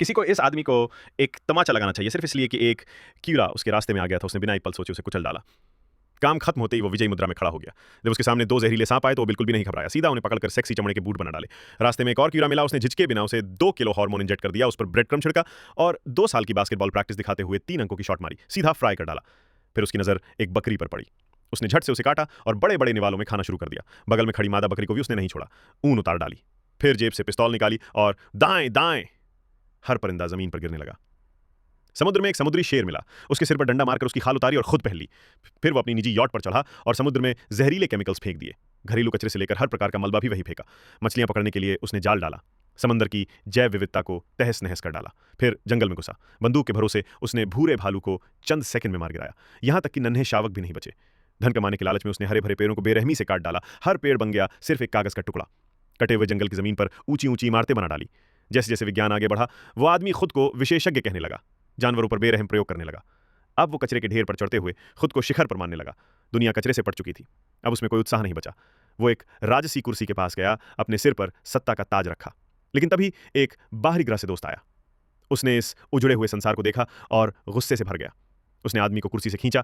किसी को इस आदमी को एक तमाचा लगाना चाहिए सिर्फ इसलिए कि एक कीड़ा उसके रास्ते में आ गया था, उसने बिना एक पल सोचे उसे कुचल डाला। काम खत्म होते ही वो विजयी मुद्रा में खड़ा हो गया। जब उसके सामने दो जहरीले सांप आए तो वो बिल्कुल भी नहीं घबराया, सीधा उन्हें पकड़कर सेक्सी चमड़े के बूट बना डाले। रास्ते में एक और कीड़ा मिला, उसने झिझके बिना उसे 2 किलो हार्मोन इंजेक्ट कर दिया, उस पर ब्रेड क्रम छिड़का और 2 साल की बास्केटबॉल प्रैक्टिस दिखाते हुए 3 अंकों की शॉट मारी, सीधा फ्राई कर डाला। फिर उसकी नजर एक बकरी पर पड़ी। उसने झट से उसे काटा और बड़े बड़े निवालों में खाना शुरू कर दिया। बगल में खड़ी मादा बकरी को भी उसने नहीं छोड़ा, ऊन उतार डाली। फिर जेब से पिस्तौल निकाली और दाएं दाएं, हर परिंदा जमीन पर गिरने लगा। समुद्र में एक समुद्री शेर मिला, उसके सिर पर डंडा मारकर उसकी खाल उतारी और खुद पहन ली। फिर वो अपनी निजी यॉट पर चढ़ा और समुद्र में जहरीले केमिकल्स फेंक दिए। घरेलू कचरे से लेकर हर प्रकार का मलबा भी वही फेंका। मछलियां पकड़ने के लिए उसने जाल डाला, समंदर की जैव विविधता को तहस नहस कर डाला। फिर जंगल में घुसा, बंदूक के भरोसे उसने भूरे भालू को चंद सेकंड में मार गिराया। यहां तक कि नन्हे शावक भी नहीं बचे। धन कमाने के लालच में उसने हरे भरे पेड़ों को बेरहमी से काट डाला। हर पेड़ बन गया सिर्फ एक कागज का टुकड़ा। कटे हुए जंगल की जमीन पर ऊंची ऊंची इमारतें बना डाली। जैसे जैसे विज्ञान आगे बढ़ा, वो आदमी खुद को विशेषज्ञ कहने लगा, जानवरों पर बेरहम प्रयोग करने लगा। अब वो कचरे के ढेर पर चढ़ते हुए खुद को शिखर पर मानने लगा। दुनिया कचरे से पट चुकी थी, अब उसमें कोई उत्साह नहीं बचा। वो एक राजसी कुर्सी के पास गया, अपने सिर पर सत्ता का ताज रखा। लेकिन तभी एक बाहरी ग्रह से दोस्त आया। उसने इस उजड़े हुए संसार को देखा और गुस्से से भर गया। उसने आदमी को कुर्सी से खींचा